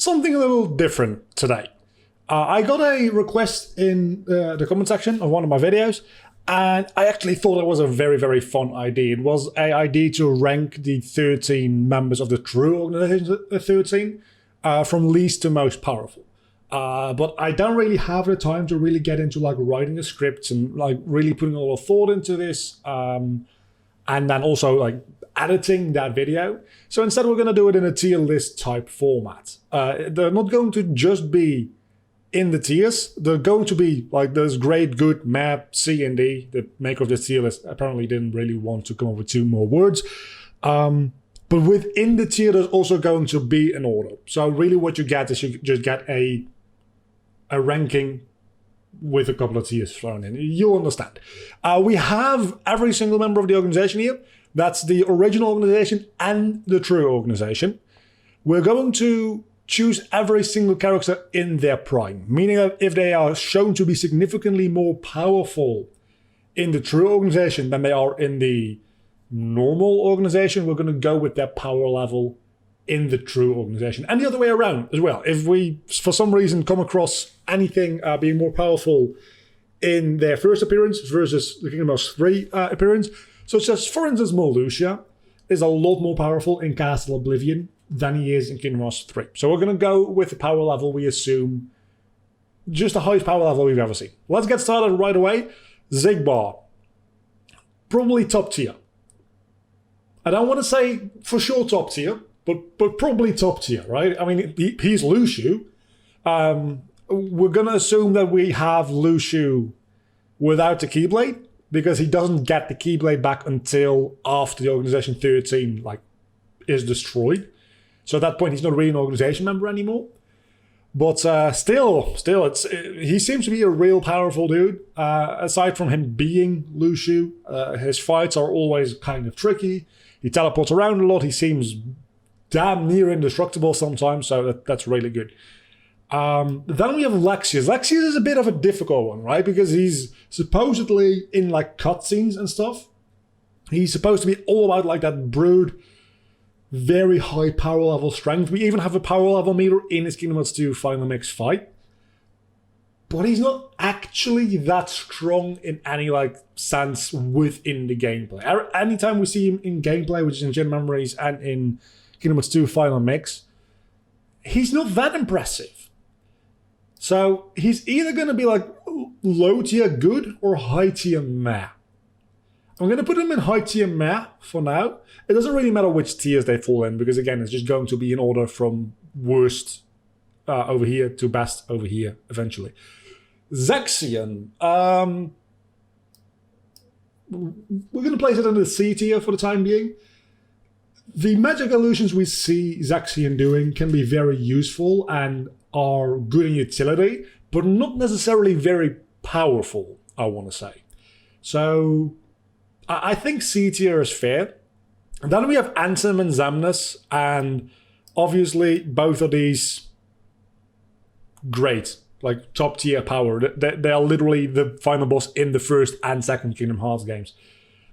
something a little different today. I got a request in the comment section of one of my videos, and I actually thought it was a very, very fun idea. It was an idea to rank the 13 members of the true organization, the 13, from least to most powerful. But I don't really have the time to really get into like writing a script and like really putting a lot of thought into this, and then also like editing that video. So instead we're going to do it in a tier list type format. They're not going to just be in the tiers. They're going to be like there's great, good, meh, C, and D. The maker of this tier list apparently didn't really want to come up with 2 more words. But within the tier, there's also going to be an order. So really what you get is you just get a ranking with a couple of tiers thrown in. You'll understand. We have every single member of the organization here. That's the original organization and the true organization. We're going to choose every single character in their prime, meaning that if they are shown to be significantly more powerful in the true organization than they are in the normal organization, we're going to go with their power level in the true organization. And the other way around as well. If we, for some reason, come across anything being more powerful in their first appearance versus the Kingdom Hearts 3 appearance, such as, for instance, Marluxia is a lot more powerful in Castle Oblivion than he is in Kingdom Hearts 3. So we're going to go with the power level we assume, just the highest power level we've ever seen. Let's get started right away. Xigbar. Probably top tier. I don't want to say for sure top tier, but probably top tier, right? I mean, he's Luxu. We're going to assume that we have Luxu without the Keyblade, because he doesn't get the Keyblade back until after the Organization 13 is destroyed. So at that point, he's not really an organization member anymore. But still, he seems to be a real powerful dude. Aside from him being Luxu, his fights are always kind of tricky. He teleports around a lot. He seems damn near indestructible sometimes, so that's really good. Then we have Lexaeus. Lexaeus is a bit of a difficult one, right? Because he's supposedly in cutscenes and stuff. He's supposed to be all about that brood, very high power level strength. We even have a power level meter in his Kingdom Hearts 2 Final Mix fight. But he's not actually that strong in any sense within the gameplay. Anytime we see him in gameplay, which is in Gen Memories and in Kingdom Hearts 2 Final Mix, he's not that impressive. So he's either going to be low tier good or high tier meh. I'm going to put him in high tier meh for now. It doesn't really matter which tiers they fall in, because again, it's just going to be in order from worst over here to best over here eventually. Zexion. We're going to place it in the C tier for the time being. The magic illusions we see Zexion doing can be very useful and are good in utility, but not necessarily very powerful, I want to say. So I think C tier is fair. And then we have Ansem and Xemnas, and obviously both of these great, top tier power. They are literally the final boss in the first and second Kingdom Hearts games.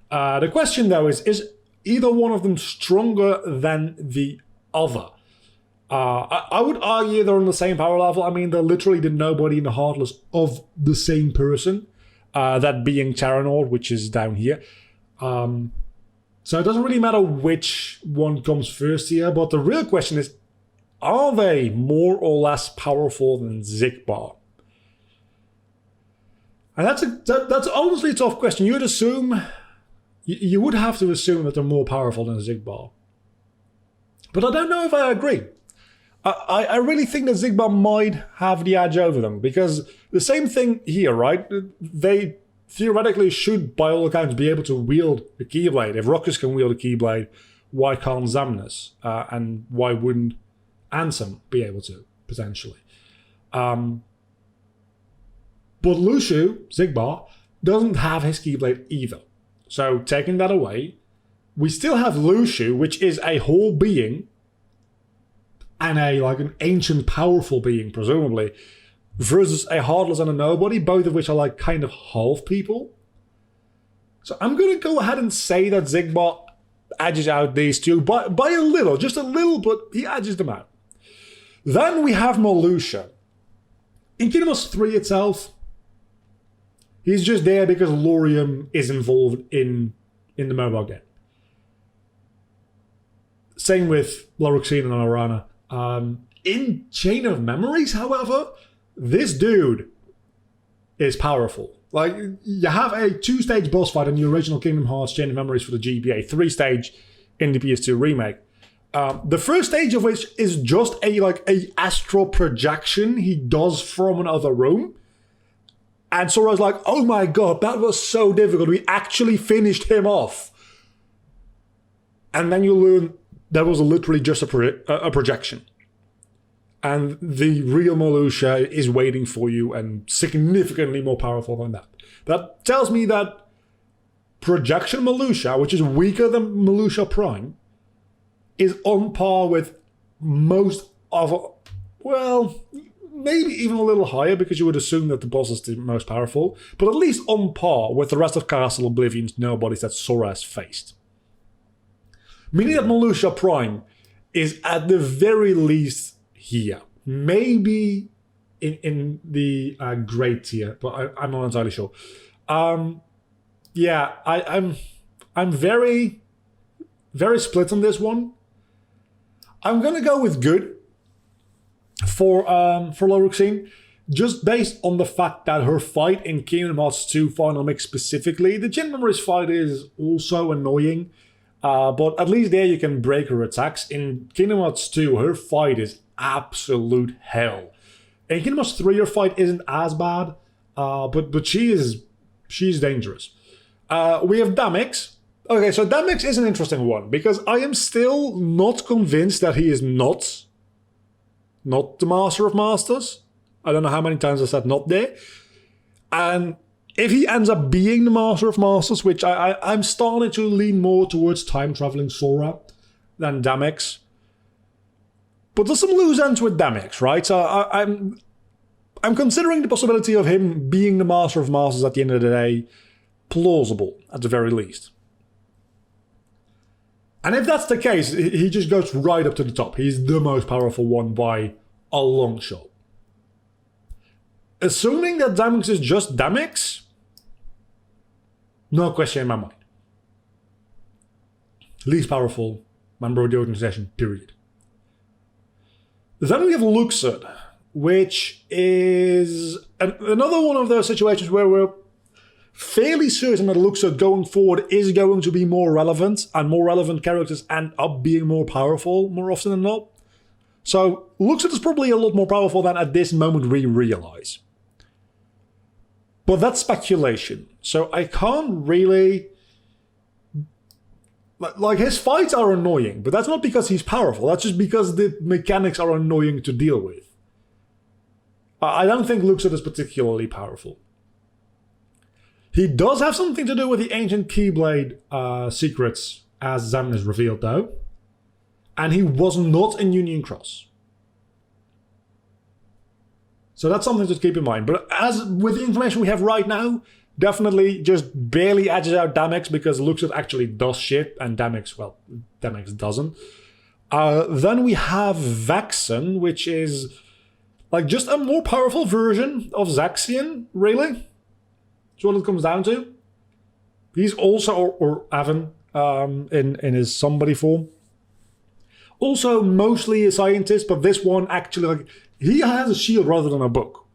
The question though is either one of them stronger than the other? I would argue they're on the same power level. I mean, they're literally the nobody and the heartless of the same person, that being Terra-Xehanort, which is down here. So it doesn't really matter which one comes first here, but the real question is, are they more or less powerful than Xigbar? And that's honestly a tough question. You would have to assume that they're more powerful than Xigbar. But I don't know if I agree. I really think that Xigbar might have the edge over them, because the same thing here, right? They theoretically should, by all accounts, be able to wield the Keyblade. If Roxas can wield a Keyblade, why can't Xemnas? And why wouldn't Ansem be able to, potentially? But Luxu, Xigbar, doesn't have his Keyblade either. So taking that away, we still have Luxu, which is a whole being, and an ancient powerful being, presumably, versus a heartless and a nobody, both of which are kind of half people. So I'm going to go ahead and say that Xigbar edges out these two by a little, just a little, but he edges them out. Then we have Marluxia. In Kingdom Hearts 3 itself, he's just there because Laurium is involved in the mobile game. Same with Larxene and Arana. In Chain of Memories, however, this dude is powerful. Like, you have a 2-stage boss fight in the original Kingdom Hearts Chain of Memories for the GBA, 3-stage in the PS2 remake. The first stage of which is just a astral projection he does from another room. And Sora's like, oh my god, that was so difficult. We actually finished him off. And then you learn that was literally just a projection. And the real Marluxia is waiting for you and significantly more powerful than that. That tells me that projection Marluxia, which is weaker than Marluxia Prime, is on par with most of, well, maybe even a little higher because you would assume that the boss is the most powerful, but at least on par with the rest of Castle Oblivion's nobodies that Sora has faced. Meaning that Marluxia Prime is at the very least here. Maybe in the great tier, but I'm not entirely sure. Yeah, I'm very, very split on this one. I'm gonna go with good for Larxene, just based on the fact that her fight in Kingdom Hearts 2 Final Mix specifically, the Chain of Memories fight is also annoying, but at least there you can break her attacks. In Kingdom Hearts 2, her fight is absolute hell. In Kingdom Hearts 3, her fight isn't as bad, but she's dangerous. We have Demyx. Okay, so Demyx is an interesting one, because I am still not convinced that he is not the Master of Masters. I don't know how many times I said not there. And if he ends up being the Master of Masters, which I'm starting to lean more towards time-traveling Sora than Demyx. But there's some loose ends with Demyx, right? So I'm considering the possibility of him being the Master of Masters at the end of the day plausible, at the very least. And if that's the case, he just goes right up to the top. He's the most powerful one by a long shot. Assuming that Demyx is just Demyx, no question in my mind. Least powerful member of the organization, period. Then we have Luxord, which is another one of those situations where we're fairly certain that Luxord going forward is going to be more relevant, and more relevant characters end up being more powerful more often than not. So Luxord is probably a lot more powerful than at this moment we realize. But that's speculation, so I can't really... Like, his fights are annoying, but that's not because he's powerful, that's just because the mechanics are annoying to deal with. I don't think Luxord is particularly powerful. He does have something to do with the ancient Keyblade secrets, as Xemnas revealed though. And he was not in Union Cross. So that's something to keep in mind. But as with the information we have right now, definitely just barely edges out Demyx because Luxord actually does shit and Demyx doesn't. Then we have Vexen, which is like just a more powerful version of Xion, really. That's what it comes down to. He's also, or Avon, in his somebody form. Also mostly a scientist, but this one actually, like, he has a shield rather than a book,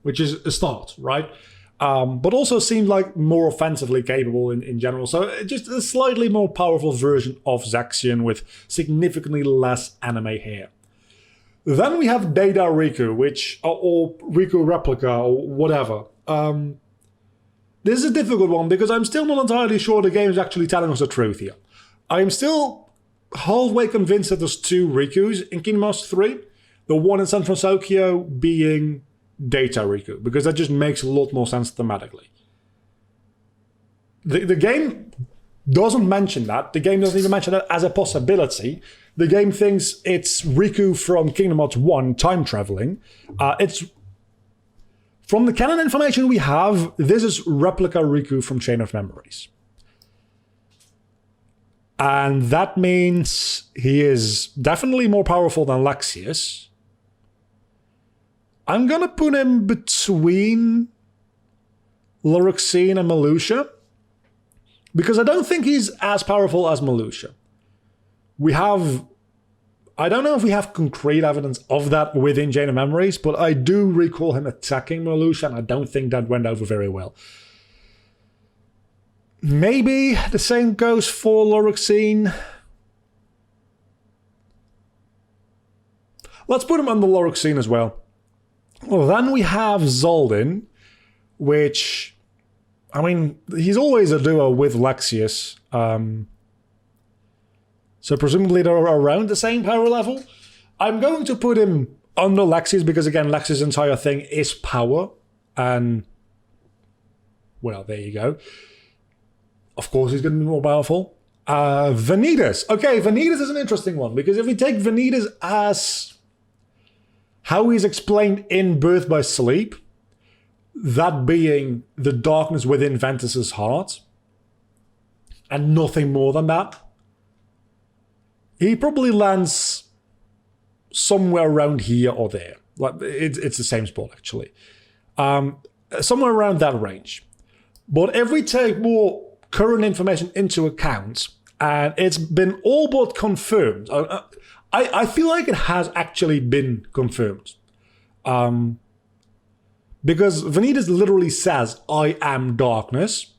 which is a start, right? But also seemed like more offensively capable in general. So just a slightly more powerful version of Xion with significantly less anime hair. Then we have Data Riku, or Riku Replica, or whatever. This is a difficult one because I'm still not entirely sure the game is actually telling us the truth here. I am still halfway convinced that there's two Rikus in Kingdom Hearts 3. The one in Central Tokyo being Data Riku, because that just makes a lot more sense thematically. The game doesn't mention that. The game doesn't even mention that as a possibility. The game thinks it's Riku from Kingdom Hearts 1 time traveling. It's from the canon information we have, this is Replica Riku from Chain of Memories. And that means he is definitely more powerful than Laxius, I'm going to put him between Larxene and Marluxia, because I don't think he's as powerful as Marluxia. I don't know if we have concrete evidence of that within Chain of Memories, but I do recall him attacking Marluxia, and I don't think that went over very well. Maybe the same goes for Larxene. Let's put him on the Larxene as well. Well, then we have Zaldin, which, I mean, he's always a duo with Lexius. So presumably they're around the same power level. I'm going to put him under Lexius because, again, Lexius' entire thing is power. And, well, there you go. Of course he's going to be more powerful. Vanitas. Okay, Vanitas is an interesting one, because if we take Vanitas as how he's explained in Birth by Sleep, that being the darkness within Ventus's heart, and nothing more than that, he probably lands somewhere around here or there. Like it's the same spot, actually. Somewhere around that range. But if we take more current information into account, and it's been all but confirmed, I feel like it has actually been confirmed. Because Vanitas literally says, I am darkness.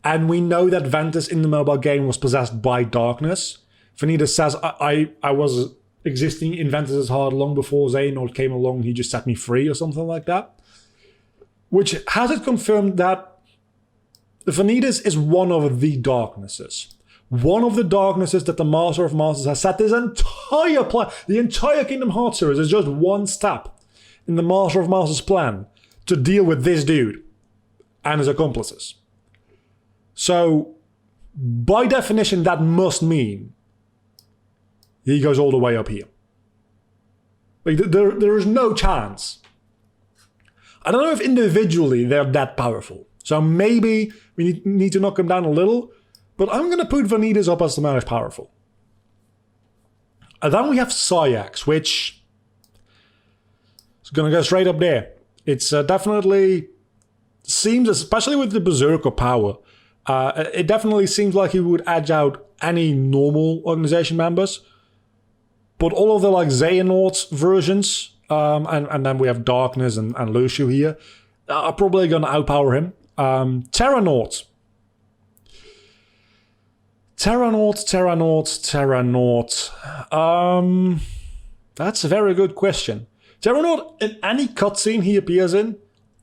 And we know that Ventus in the mobile game was possessed by darkness. Vanitas says, I was existing in Ventus's heart long before Xehanort came along, he just set me free, or something like that. Which has it confirmed that Vanitas is one of the darknesses. One of the darknesses that the Master of Masters has set this entire plan, the entire Kingdom Hearts series is just one step in the Master of Masters' plan to deal with this dude and his accomplices. So, by definition, that must mean he goes all the way up here. Like, there is no chance. I don't know if individually they're that powerful. So maybe we need to knock him down a little, but I'm going to put Vanitas up as the most powerful. And then we have Sayax, which is going to go straight up there. It's definitely seems, especially with the Berserker power, it definitely seems like he would edge out any normal organization members. But all of the like Xehanort versions, and then we have Darkness and Luxu here, are probably going to outpower him. Terra-Xehanort. That's a very good question. Terra-Xehanort, in any cutscene he appears in,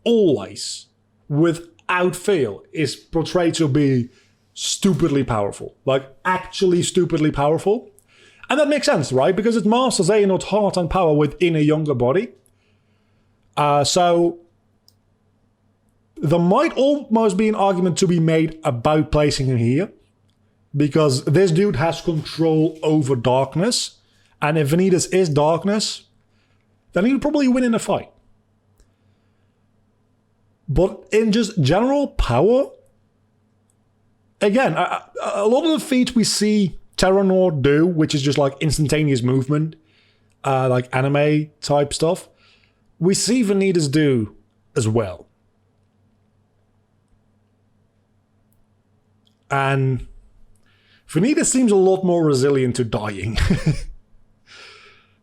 always, without fail, is portrayed to be stupidly powerful. Like, actually stupidly powerful. And that makes sense, right? Because it masters Xehanort's heart and power within a younger body. So there might almost be an argument to be made about placing him here. Because this dude has control over darkness. And if Vanitas is darkness, then he'll probably win in a fight. But in just general power, again, a lot of the feats we see Terra-Xehanort do, which is just like instantaneous movement, like anime type stuff, we see Vanitas do as well. And Vanitas seems a lot more resilient to dying.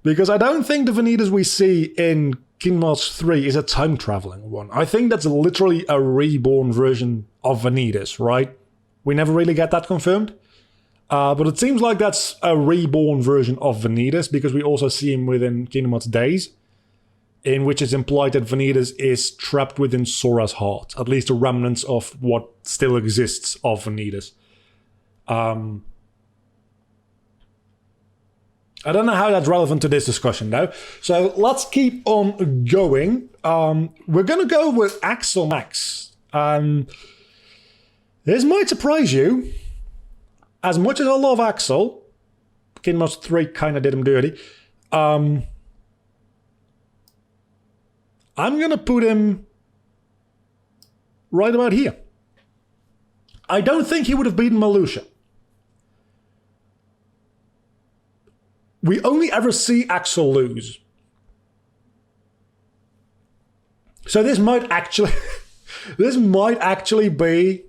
Because I don't think the Vanitas we see in Kingdom Hearts 3 is a time-traveling one. I think that's literally a reborn version of Vanitas, right? We never really get that confirmed. But it seems like that's a reborn version of Vanitas, because we also see him within Kingdom Hearts Days, in which it's implied that Vanitas is trapped within Sora's heart, at least the remnants of what still exists of Vanitas. I don't know how that's relevant to this discussion, though. So let's keep on going. We're going to go with Axel Max. This might surprise you. As much as I love Axel, Kingdom Hearts 3 kind of did him dirty. I'm going to put him right about here. I don't think he would have beaten Marluxia. We only ever see Axel lose. So this might actually this might actually be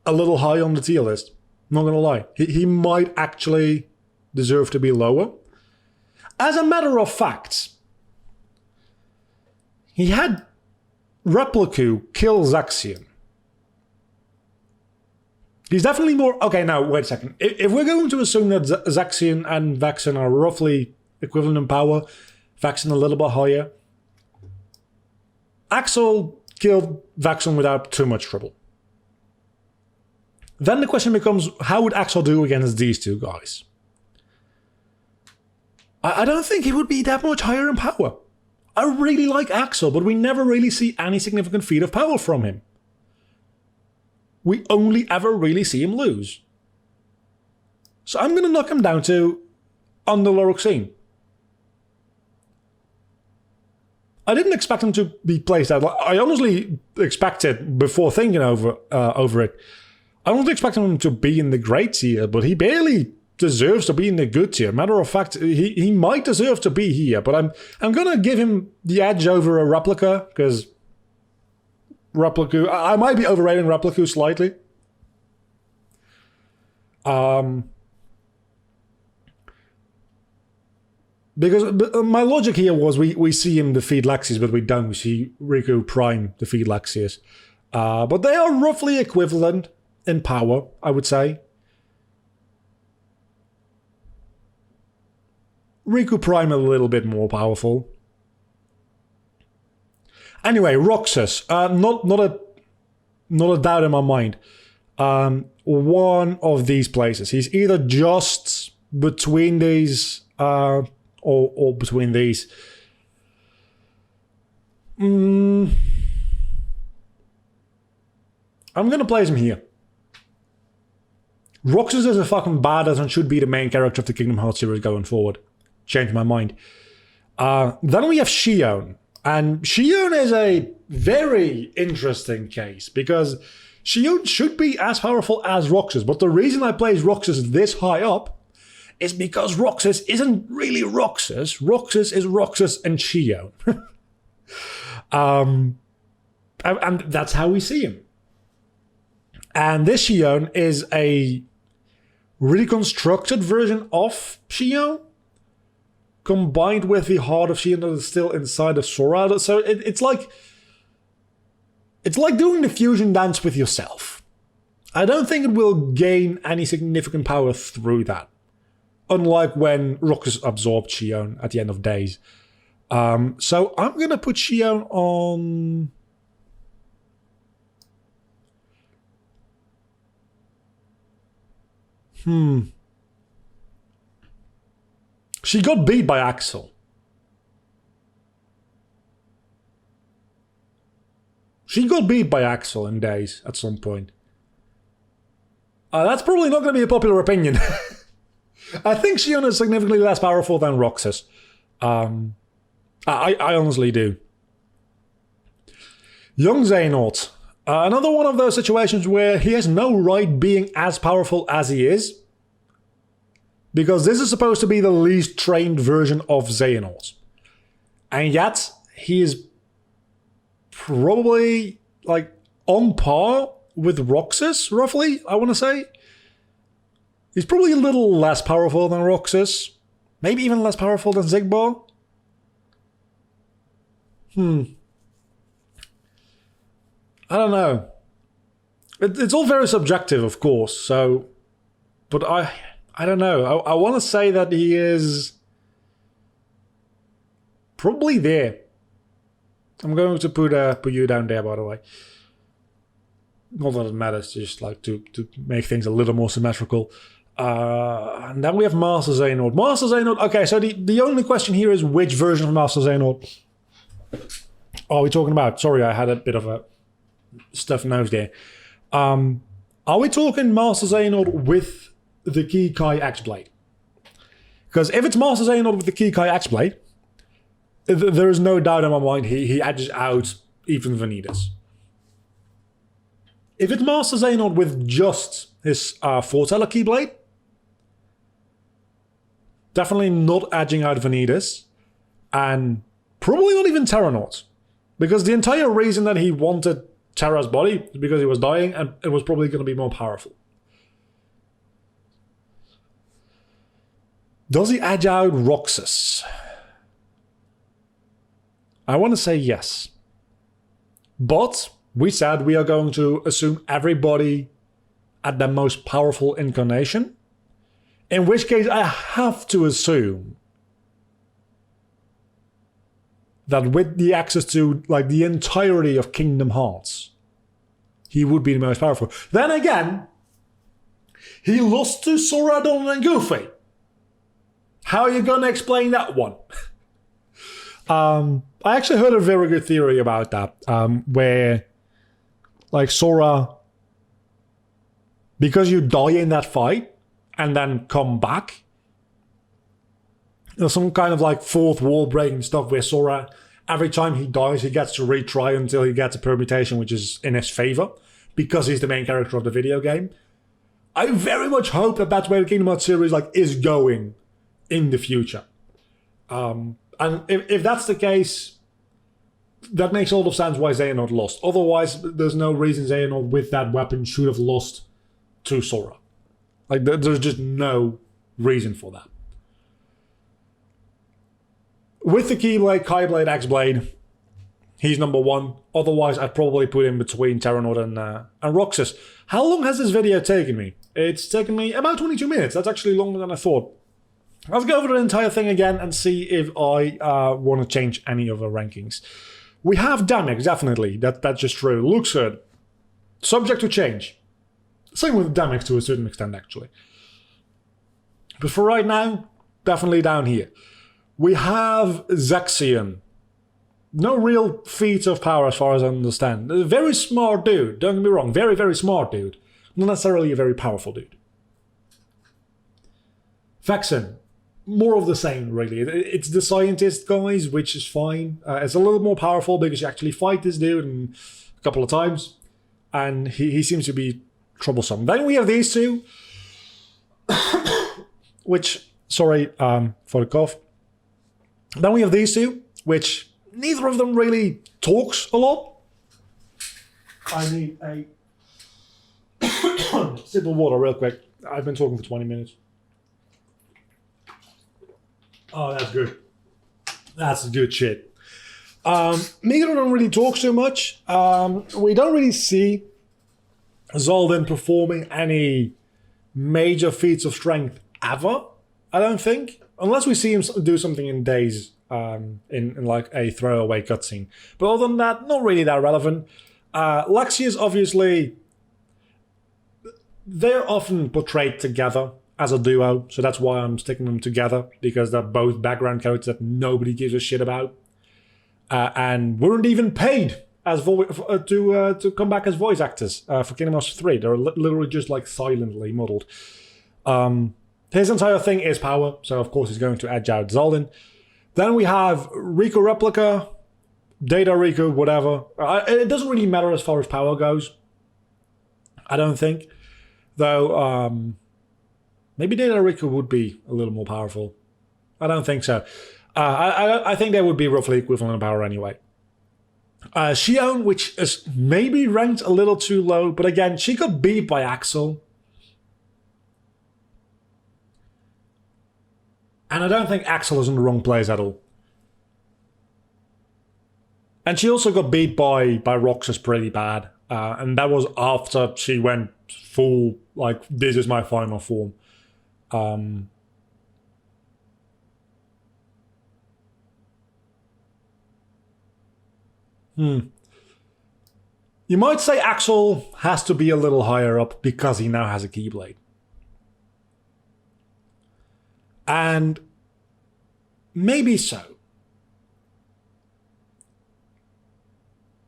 a little high on the tier list. Not gonna lie. He might actually deserve to be lower. As a matter of fact, he had Replica kill Xion. He's definitely more... Okay, now, wait a second. If we're going to assume that Xion and Vexen are roughly equivalent in power, Vexen a little bit higher, Axel killed Vexen without too much trouble. Then the question becomes, how would Axel do against these two guys? I don't think he would be that much higher in power. I really like Axel, but we never really see any significant feat of power from him. We only ever really see him lose. So I'm going to knock him down to under Larxene. I didn't expect him to be placed out. I honestly expected, before thinking over it, I don't expect him to be in the great tier, but he barely deserves to be in the good tier. Matter of fact, he might deserve to be here, but I'm going to give him the edge over a Replica, because Replica... I might be overrating Replica slightly. Because my logic here was we see him defeat Laxius, but we don't. We see Riku Prime defeat Laxius. But they are roughly equivalent in power, I would say. Riku Prime a little bit more powerful. Anyway, Roxas, not a doubt in my mind. One of these places. He's either just between these, or between these. I'm gonna place him here. Roxas is a fucking badass and should be the main character of the Kingdom Hearts series going forward. Changed my mind. Then we have Xion. And Xion is a very interesting case, because Xion should be as powerful as Roxas, but the reason I place Roxas this high up is because Roxas isn't really Roxas. Roxas is Roxas and Xion. And that's how we see him. And this Xion is a reconstructed version of Xion, combined with the heart of Xion that is still inside of Sora. So it's like doing the fusion dance with yourself. I don't think it will gain any significant power through that. Unlike when Roxas absorbed Xion at the end of days. So I'm going to put Xion on... She got beat by Axel. She got beat by Axel in days at some point. That's probably not going to be a popular opinion. I think Xion is significantly less powerful than Roxas. I honestly do. Young Xehanort. Another one of those situations where he has no right being as powerful as he is. Because this is supposed to be the least trained version of Xehanort. And yet, he is probably, like, on par with Roxas, roughly, I want to say. He's probably a little less powerful than Roxas. Maybe even less powerful than Xigbar. I don't know. It's all very subjective, of course, so... But I don't know. I want to say that he is probably there. I'm going to put you down there, by the way. Not that it matters, just like to make things a little more symmetrical. And then we have Master Xehanort. Master Xehanort, okay, so the only question here is which version of Master Xehanort are we talking about? Sorry, I had a bit of a stuffed nose there. Are we talking Master Xehanort with the Kikai X-Blade? Because if it's Master Xehanort with the Kikai X-Blade, there is no doubt in my mind he edges out even Vanitas. If it's Master Xehanort with just his Foreteller Keyblade, definitely not edging out Vanitas, and probably not even Terra-Xehanort. Because the entire reason that he wanted Terra's body is because he was dying and it was probably going to be more powerful. Does he edge out Roxas? I want to say yes. But we said we are going to assume everybody at the most powerful incarnation. In which case I have to assume that with the access to like the entirety of Kingdom Hearts, he would be the most powerful. Then again, he lost to Sora, Donald, and Goofy. How are you going to explain that one? I actually heard a very good theory about that, where like Sora, because you die in that fight and then come back, there's some kind of like fourth wall breaking stuff where Sora, every time he dies, he gets to retry until he gets a permutation which is in his favor, because he's the main character of the video game. I very much hope that that's where the Kingdom Hearts series like is going in the future. And if that's the case, that makes all of sense why Xehanort lost. Otherwise, there's no reason Xehanort with that weapon should have lost to Sora. Like, there's just no reason for that. With the Keyblade, Keyblade, X-Blade, he's number one. Otherwise, I'd probably put him between Terra-Xehanort and Roxas. How long has this video taken me? It's taken me about 22 minutes. That's actually longer than I thought. Let's go over the entire thing again and see if I want to change any of the rankings. We have Demyx, definitely. That's just true. Luxord, subject to change. Same with Demyx to a certain extent, actually. But for right now, definitely down here. We have Vexen. No real feats of power as far as I understand. A very smart dude, don't get me wrong. Very, very smart dude. Not necessarily a very powerful dude. Vexen. More of the same, really. It's the scientist guys, which is fine. It's a little more powerful because you actually fight this dude a couple of times. And he seems to be troublesome. Then we have these two. Which, sorry for the cough. Then we have these two, which neither of them really talks a lot. I need a sip of water real quick. I've been talking for 20 minutes. Oh, that's good. That's good shit. Neither of them really talk so much. We don't really see Zaldin performing any major feats of strength ever, I don't think. Unless we see him do something in Days, in like a throwaway cutscene. But other than that, not really that relevant. Luxia is obviously... They're often portrayed together as a duo, so that's why I'm sticking them together, because they're both background characters that nobody gives a shit about, and weren't even paid as to come back as voice actors for Kingdom Hearts 3. They're literally just like silently modelled. His entire thing is power, so of course he's going to edge out Zaldin. Then we have Riku Replica, Data Riku, whatever. It doesn't really matter as far as power goes, I don't think, though. Maybe Data Riku would be a little more powerful. I don't think so. I think they would be roughly equivalent in power anyway. Xion, which is maybe ranked a little too low, but again, she got beat by Axel. And I don't think Axel is in the wrong place at all. And she also got beat by Roxas pretty bad. And that was after she went full, like, this is my final form. You might say Axel has to be a little higher up because he now has a Keyblade. And maybe so.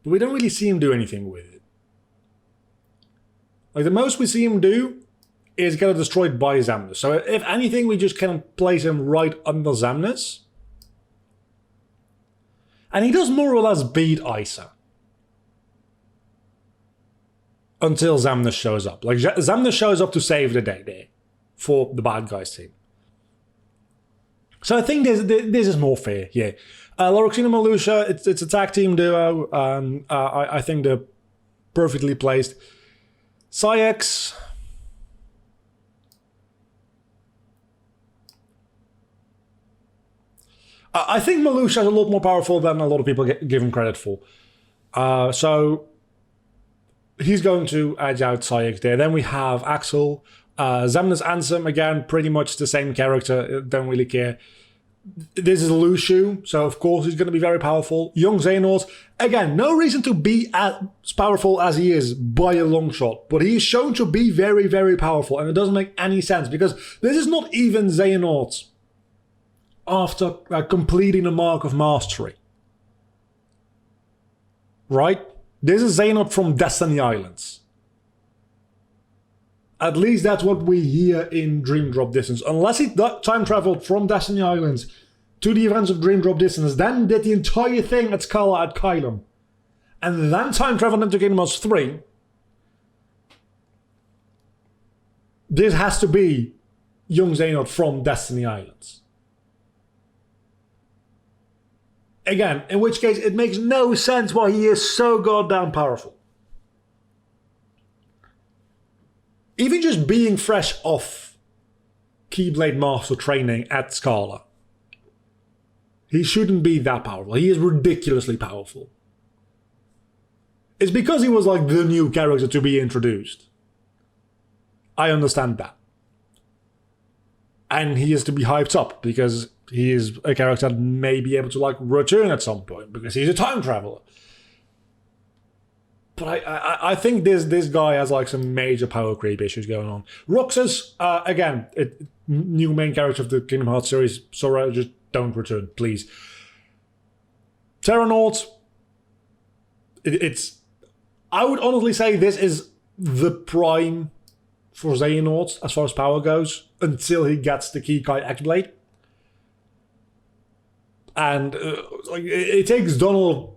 But we don't really see him do anything with it. Like, the most we see him do is get it destroyed by Xemnas. So if anything, we just kind of place him right under Xemnas. And he does more or less beat Isa. Until Xemnas shows up. Like, Xemnas shows up to save the day there. For the bad guys team. So I think this is more fair, yeah. Larxene and Marluxia, it's a tag team duo, and I think they're perfectly placed. XIII, I think Marluxia is a lot more powerful than a lot of people give him credit for. So he's going to edge out XIII there. Then we have Axel, Xemnas Ansem, again, pretty much the same character, don't really care. This is Luxu, so of course he's going to be very powerful. Young Xehanort, again, no reason to be as powerful as he is by a long shot, but he is shown to be very, very powerful, and it doesn't make any sense, because this is not even Xehanort after completing the Mark of Mastery. Right? This is Xehanort from Destiny Islands. At least that's what we hear in Dream Drop Distance. Unless he time traveled from Destiny Islands to the events of Dream Drop Distance, then did the entire thing at Scala at Kylum, and then time traveled into Kingdom Hearts 3, this has to be young Xehanort from Destiny Islands. Again, in which case it makes no sense why he is so goddamn powerful. Even just being fresh off Keyblade Master training at Scala, he shouldn't be that powerful. He is ridiculously powerful. It's because he was like the new character to be introduced. I understand that. And he is to be hyped up because he is a character that may be able to like return at some point because he's a time traveler. But I think this guy has like some major power creep issues going on. Roxas, again, new main character of the Kingdom Hearts series. Sora, just don't return, please. Terra-Xehanort, it's... I would honestly say this is the prime for Xehanort as far as power goes until he gets the Kikai X-Blade. And it takes Donald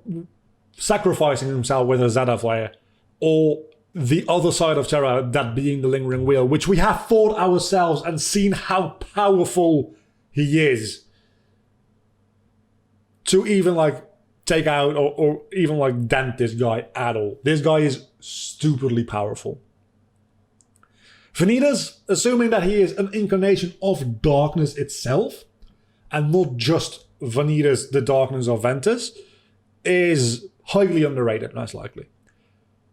sacrificing himself with a Zeta Flare, or the other side of Terra, that being the Lingering Wheel, which we have fought ourselves and seen how powerful he is, to even like take out or even like dent this guy at all. This guy is stupidly powerful. Vanitas, assuming that he is an incarnation of darkness itself, and not just Vanitas, the darkness of Ventus, is highly underrated, most likely.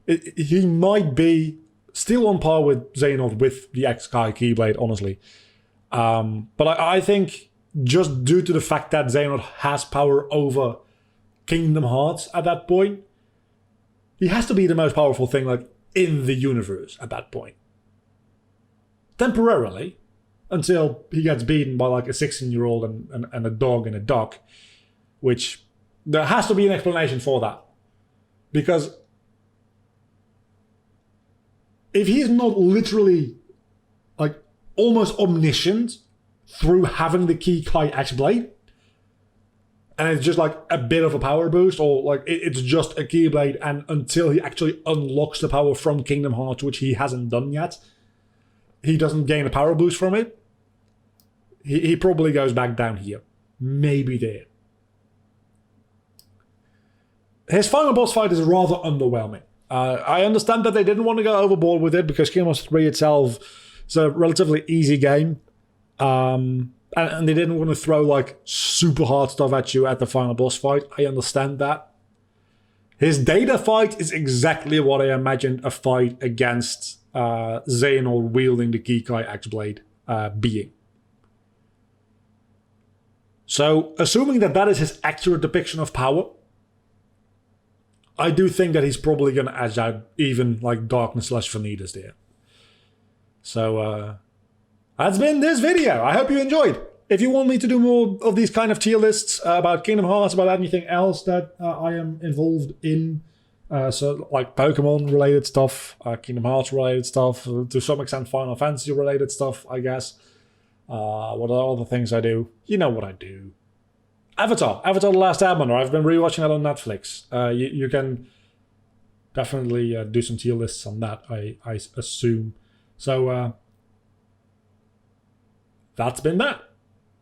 He might be still on par with Xehanort with the X-Kai Keyblade, honestly. But I think just due to the fact that Xehanort has power over Kingdom Hearts at that point, he has to be the most powerful thing like in the universe at that point. Temporarily, until he gets beaten by like a 16-year-old and a dog in a dock, which there has to be an explanation for that. Because if he's not literally like almost omniscient through having the Kikai X-Blade, and it's just like a bit of a power boost, or like it's just a Keyblade, and until he actually unlocks the power from Kingdom Hearts, which he hasn't done yet, he doesn't gain a power boost from it. He probably goes back down here. Maybe there. His final boss fight is rather underwhelming. I understand that they didn't want to go overboard with it because Kingdom Hearts 3 itself is a relatively easy game. And they didn't want to throw like super hard stuff at you at the final boss fight. I understand that. His data fight is exactly what I imagined a fight against Xehanort wielding the Kikai X-Blade being. So, assuming that that is his accurate depiction of power, I do think that he's probably going to edge out even like Darkness / Vanitas there. So, that's been this video. I hope you enjoyed. If you want me to do more of these kind of tier lists about Kingdom Hearts, about anything else that I am involved in, so like Pokemon related stuff, Kingdom Hearts related stuff, to some extent Final Fantasy related stuff, I guess. What are other things I do? You know what I do. Avatar The Last Airbender. I've been rewatching that on Netflix. You can definitely do some tier lists on that, I assume. So, that's been that.